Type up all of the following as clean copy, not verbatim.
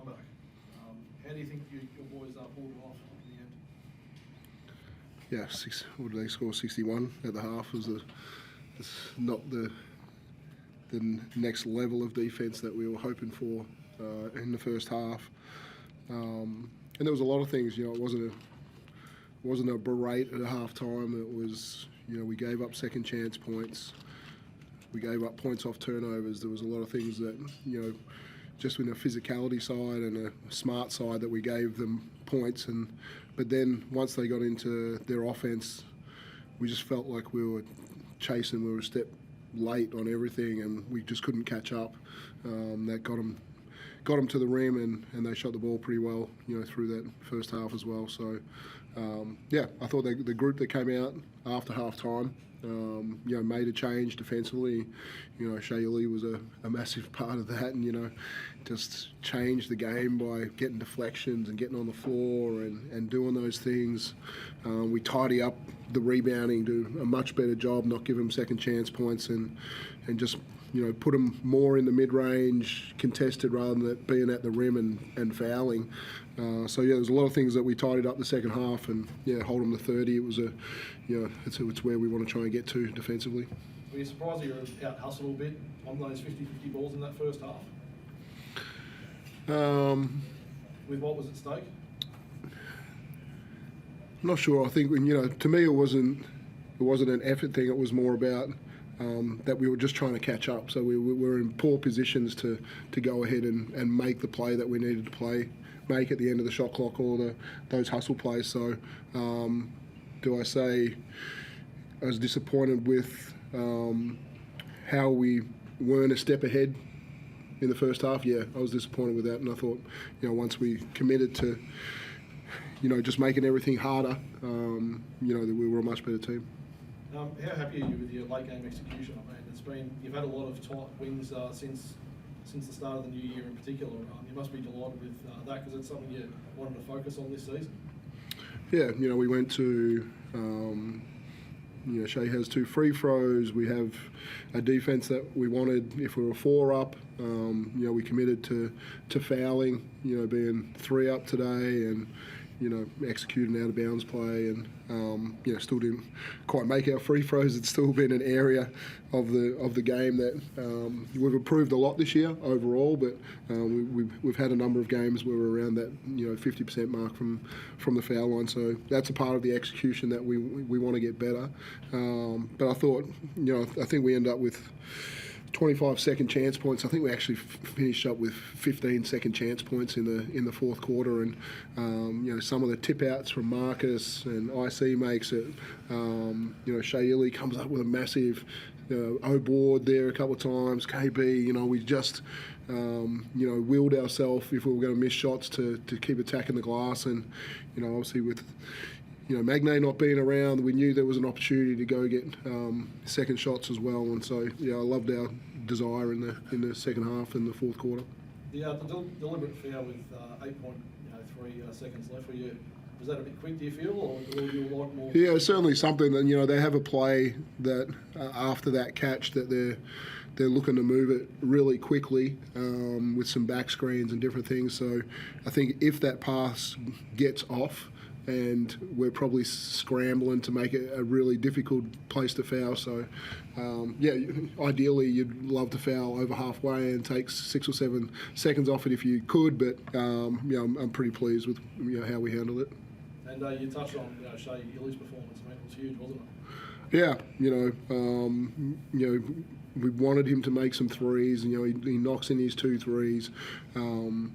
comeback. How do you think your boys pulled it off in the end? Yeah, what did they score? 61 at the half. It's not the next level of defence that we were hoping for in the first half. And there was a lot of things. You know, it wasn't a berate at half time. It was, you know, we gave up second chance points. We gave up points off turnovers. There was a lot of things that, you know, just with a physicality side and a smart side that we gave them points. But then once they got into their offense, we just felt like we were chasing. We were a step late on everything, and we just couldn't catch up. That got them to the rim, and they shot the ball pretty well, you know, through that first half as well. So yeah, I thought the group that came out after half time, you know, made a change defensively. You know, Shaylee was a massive part of that, and, you know, just changed the game by getting deflections and getting on the floor and doing those things. We tidy up the rebounding, do a much better job, not give them second chance points, and just, you know, put them more in the mid-range, contested rather than being at the rim and fouling. So yeah, there's a lot of things that we tidied up the second half, and yeah, hold them to 30. It was you know, it's where we want to try and get to defensively. Were you surprised you were out hustled a bit on those 50-50 balls in that first half? With what was at stake? I'm not sure. I think, you know, to me it wasn't an effort thing. It was more about that we were just trying to catch up. So we were in poor positions to go ahead and make the play that we needed to make at the end of the shot clock, or those hustle plays. So do I say I was disappointed with how we weren't a step ahead in the first half? Yeah, I was disappointed with that, and I thought, you know, once we committed to, you know, just making everything harder, you know, that we were a much better team. How happy are you with your late game execution? I mean, you've had a lot of tight wins since the start of the new year in particular. You must be delighted with that, because it's something you wanted to focus on this season. Yeah, you know, we went to, you know, Shay has 2 free throws. We have a defence that we wanted if we were 4 up. You know, we committed to fouling, you know, being 3 up today, and, you know, executing out of bounds play, and you know, still didn't quite make our free throws. It's still been an area of the game that we've improved a lot this year overall, but we've had a number of games where we're around that, you know, 50% mark from the foul line. So that's a part of the execution that we want to get better. But I thought, you know, I think we end up with 25 second chance points. I think we actually finished up with 15 second chance points in the fourth quarter, and you know, some of the tip outs from Marcus and IC makes it. You know, Shaylee comes up with a massive O-board there a couple of times. KB, you know, we just you know, willed ourselves if we were going to miss shots to keep attacking the glass, and, you know, obviously with, you know, Magne not being around, we knew there was an opportunity to go get second shots as well, and so yeah, I loved our desire in the second half and the fourth quarter. The deliberate foul with 8.3 seconds left. Was that a bit quick, do you feel, or do you like more? Yeah, certainly something. And, you know, they have a play that after that catch that they're looking to move it really quickly with some back screens and different things. So I think if that pass gets off, and we're probably scrambling to make it a really difficult place to foul. So, yeah, ideally you'd love to foul over halfway and take 6 or 7 seconds off it if you could, but yeah, I'm pretty pleased with, you know, how we handled it. And you touched on, you know, Shay Gilly's performance. I mean, it was huge, wasn't it? Yeah, you know, we wanted him to make some threes, and, you know, he knocks in his 2 threes. You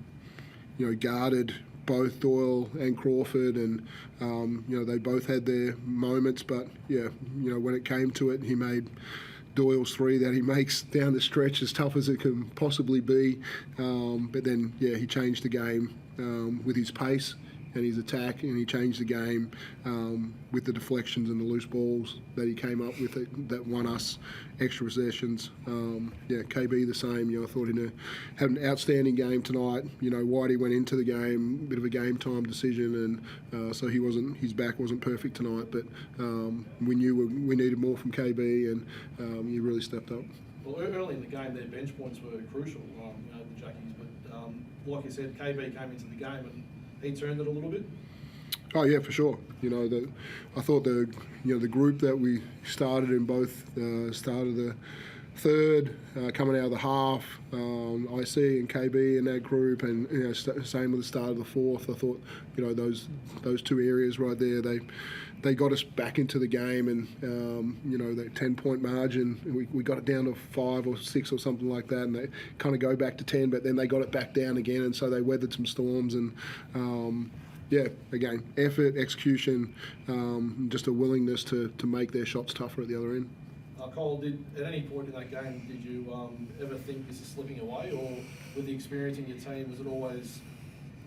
know, guarded both Doyle and Crawford, and you know, they both had their moments, but yeah, you know, when it came to it, he made Doyle's 3 that he makes down the stretch as tough as it can possibly be, but then yeah, he changed the game with his pace and his attack, and he changed the game with the deflections and the loose balls that he came up with that won us extra possessions. Yeah, KB the same. You know, I thought he had an outstanding game tonight. You know, Whitey went into the game, bit of a game time decision, and so his back wasn't perfect tonight, but we knew we needed more from KB, and he really stepped up. well, early in the game, their bench points were crucial, the Jackies. But like you said, KB came into the game and he turned it a little bit. Oh yeah, for sure. I thought the group that we started in both start of the third, coming out of the half, IC and KB in that group, and same with the start of the fourth. I thought those two areas right there, they got us back into the game, and that 10-point margin, we got it down to 5 or 6 or something like that, and they kind of go back to 10, but then they got it back down again, and so they weathered some storms, and again, effort, execution, just a willingness to make their shots tougher at the other end. Cole, at any point in that game, did you ever think this is slipping away, or with the experience in your team, was it always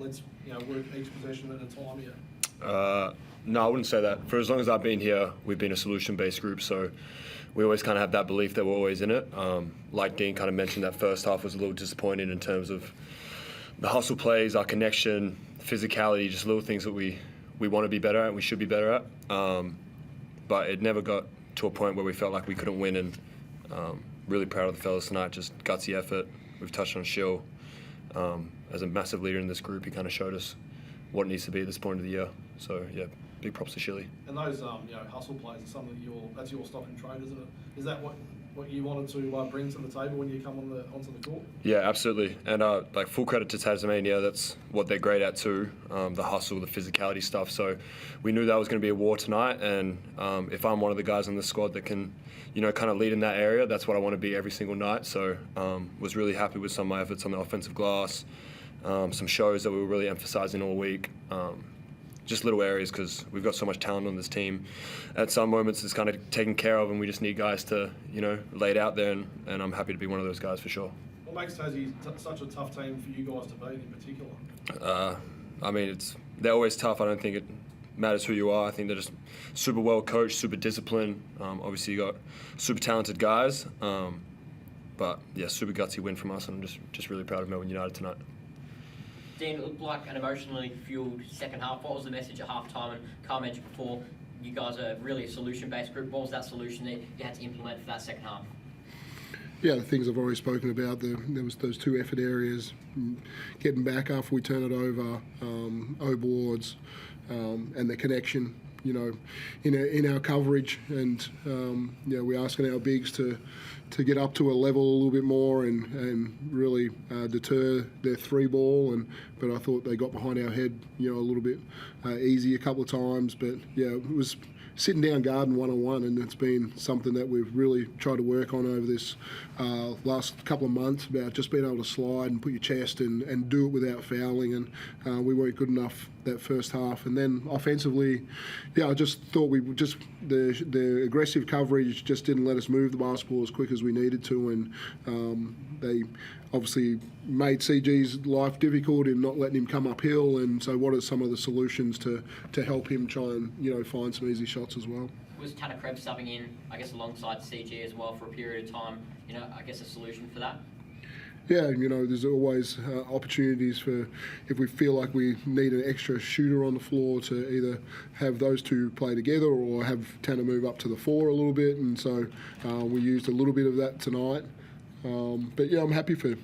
let's work each possession at a time here? No, I wouldn't say that. For as long as I've been here, we've been a solution-based group, so we always kind of have that belief that we're always in it. Like Dean kind of mentioned, that first half was a little disappointing in terms of the hustle plays, our connection, physicality, just little things that we want to be better at, we should be better at. But it never got to a point where we felt like we couldn't win, and really proud of the fellas tonight, just gutsy effort. We've touched on Shill. As a massive leader in this group, he kind of showed us what it needs to be at this point of the year. So, yeah, big props to Shilly. And those hustle plays are something that's your stock and trade, isn't it? Is that what you wanted to bring to the table when you come onto the court? Yeah, absolutely. And full credit to Tasmania, that's what they're great at too, the hustle, the physicality stuff. So we knew that was going to be a war tonight, and if I'm one of the guys on the squad that can, kind of lead in that area, that's what I want to be every single night. So was really happy with some of my efforts on the offensive glass, some shows that we were really emphasizing all week. Just little areas, because we've got so much talent on this team. At some moments it's kind of taken care of, and we just need guys to, lay it out there, and I'm happy to be one of those guys for sure. What makes Tassie such a tough team for you guys to beat in particular? They're always tough. I don't think it matters who you are. I think they're just super well coached, super disciplined. Obviously you got super talented guys, but yeah, super gutsy win from us, and I'm just really proud of Melbourne United tonight. Dean, it looked like an emotionally fueled second half. What was the message at half-time? And Carl mentioned before, you guys are really a solution-based group. What was that solution that you had to implement for that second half? Yeah, the things I've already spoken about. There was those two effort areas, getting back after we turn it over, O-boards, and the connection, in our coverage, and we're asking our bigs to get up to a level a little bit more and really deter their three ball. But I thought they got behind our head, a little bit easy a couple of times. But yeah, it was sitting down guarding one-on-one, and it's been something that we've really tried to work on over this last couple of months, about just being able to slide and put your chest and do it without fouling, and we weren't good enough that first half. And then offensively, I just thought the aggressive coverage just didn't let us move the basketball as quick as we needed to, and they obviously made CG's life difficult in not letting him come uphill. And so what are some of the solutions to help him try and find some easy shots as well? Was Tanner Krebs subbing in, I guess, alongside CG as well for a period of time, I guess a solution for that? Yeah, there's always opportunities for, if we feel like we need an extra shooter on the floor, to either have those two play together or have Tanner move up to the 4 a little bit. And so we used a little bit of that tonight. But yeah, I'm happy for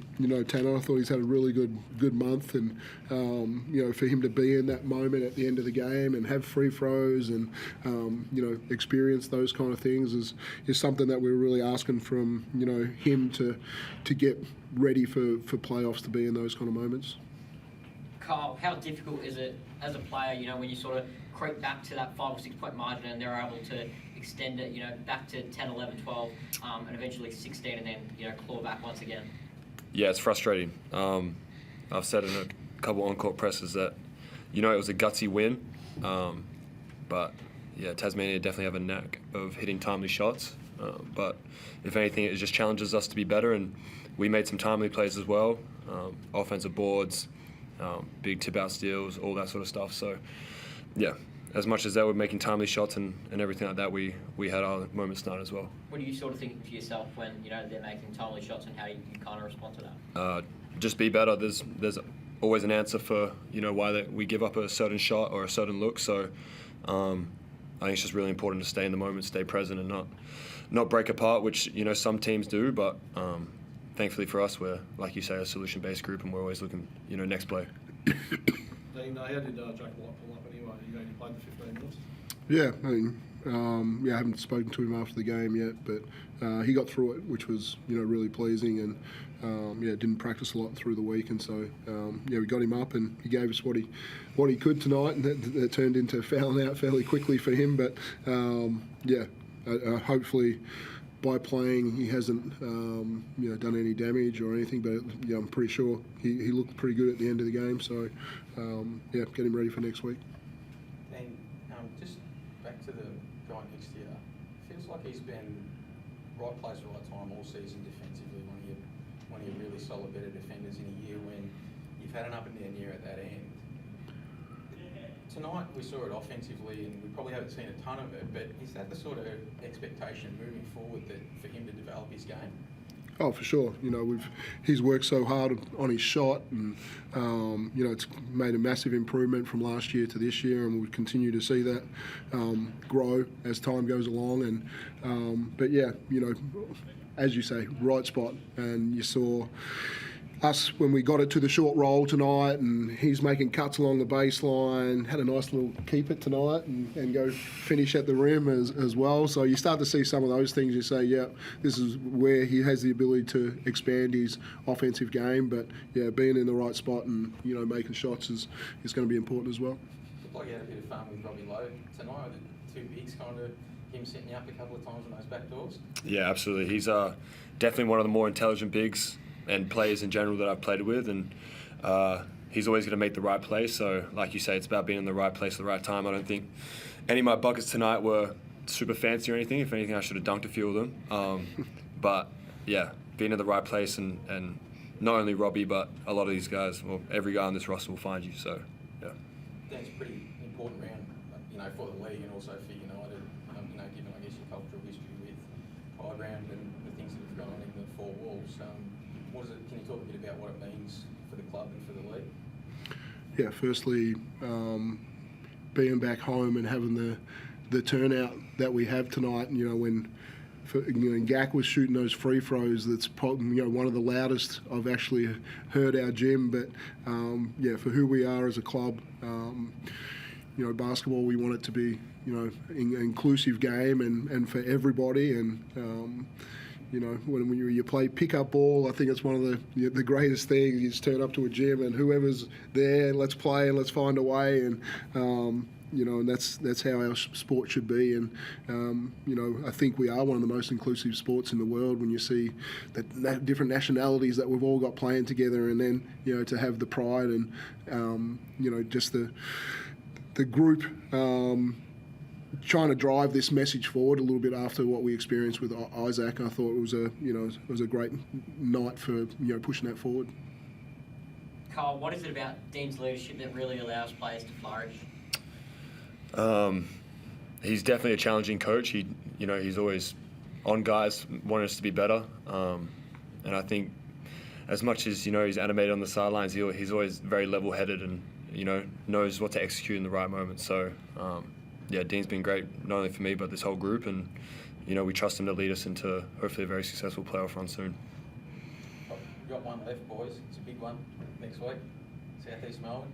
Tanner. I thought he's had a really good month, and for him to be in that moment at the end of the game and have free throws and experience those kind of things is something that we're really asking from him to get ready for playoffs, to be in those kind of moments. Carl, how difficult is it as a player, when you sort of creep back to that 5 or 6 point margin and they're able to extend it, back to 10, 11, 12, and eventually 16, and then, claw back once again? Yeah, it's frustrating. I've said in a couple on-court presses that, it was a gutsy win, but yeah, Tasmania definitely have a knack of hitting timely shots. But if anything, it just challenges us to be better, and we made some timely plays as well, offensive boards, big tip-out steals, all that sort of stuff. So, yeah, as much as they were making timely shots and everything like that, we had our moments tonight as well. What are you sort of thinking to yourself when they're making timely shots, and how you kind of respond to that? Just be better. There's always an answer for why we give up a certain shot or a certain look. So I think it's just really important to stay in the moment, stay present, and not break apart, which some teams do. But thankfully for us, we're, like you say, a solution-based group, and we're always looking next play. Dean, how did Jack White pull up anyway? You only played the 15 minutes. Yeah, I mean, I haven't spoken to him after the game yet, but he got through it, which was really pleasing, and didn't practice a lot through the week, and so we got him up, and he gave us what he could tonight, and that turned into fouling out fairly quickly for him, but hopefully by playing he hasn't done any damage or anything, but I'm pretty sure he looked pretty good at the end of the game, so get him ready for next week. And just back to the guy next year, feels like he's been right place, right time all season defensively, one of your really solid, better defenders in a year when you've had an up and down year at that end. Tonight we saw it offensively, and we probably haven't seen a ton of it, but is that the sort of expectation moving forward that for him to develop his game? Oh, for sure. He's worked so hard on his shot, and it's made a massive improvement from last year to this year, and we'll continue to see that grow as time goes along. And as you say, right spot, and you saw us when we got it to the short roll tonight, and he's making cuts along the baseline, had a nice little keep it tonight and go finish at the rim as well. So you start to see some of those things. You say, this is where he has the ability to expand his offensive game, but being in the right spot and making shots is going to be important as well. Looked like you had a bit of fun with Robbie Lowe tonight. The two bigs kind of him setting you up a couple of times on those back doors. Yeah, absolutely. He's definitely one of the more intelligent bigs and players in general that I've played with, and he's always going to make the right play. So, like you say, it's about being in the right place at the right time. I don't think any of my buckets tonight were super fancy or anything. If anything, I should have dunked a few of them. But being in the right place, and not only Robbie, but a lot of these guys, well, every guy on this roster will find you. So, yeah. That's a pretty important round, for the league and also for United. Given I guess your cultural history with Pride Round and the things that have gone on in the four walls. Can you talk a bit about what it means for the club and for the league? Yeah, firstly, being back home and having the turnout that we have tonight, when Gak was shooting those free throws, that's probably one of the loudest I've actually heard our gym. But for who we are as a club, basketball, we want it to be an inclusive game and for everybody, and when you play pickup ball, I think it's one of the greatest things. You just turn up to a gym and whoever's there, let's play and let's find a way, and and that's how our sport should be. And I think we are one of the most inclusive sports in the world when you see the different nationalities that we've all got playing together, and then to have the pride and just the group. Trying to drive this message forward a little bit after what we experienced with Isaac. I thought it was a great night for pushing that forward. Carl, what is it about Dean's leadership that really allows players to flourish? He's definitely a challenging coach. He's always on guys wanting us to be better, and I think as much as he's animated on the sidelines, he's always very level-headed and knows what to execute in the right moment. So. Dean's been great, not only for me, but this whole group, and, we trust him to lead us into hopefully a very successful playoff run soon. We've got one left, boys. It's a big one next week. South East Melbourne,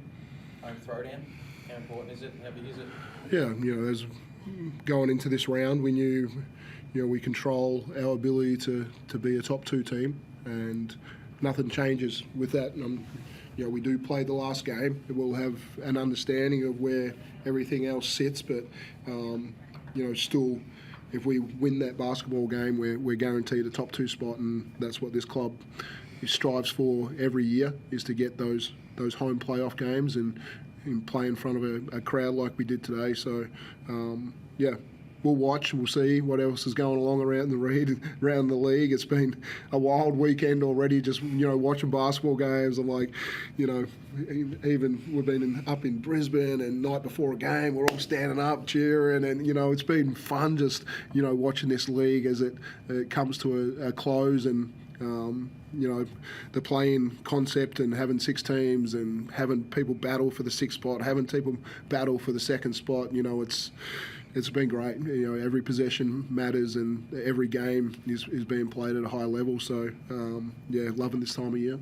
home throwdown. How important is it? How big is it? Yeah, as going into this round, we knew, we control our ability to be a top two team, and nothing changes with that. We do play the last game. We'll have an understanding of where everything else sits, but still, if we win that basketball game, we're guaranteed a top two spot, and that's what this club strives for every year, is to get those home playoff games and play in front of a crowd like we did today. So, we'll watch. We'll see what else is going along around the league. It's been a wild weekend already. Just watching basketball games. I'm like, even we've been up in Brisbane, and night before a game, we're all standing up cheering, and it's been fun just watching this league as it comes to a close, and the play-in concept, and having 6 teams and having people battle for the 6th spot, having people battle for the 2nd spot. It's been great. You know, every possession matters, and every game is being played at a high level. So, yeah, loving this time of year.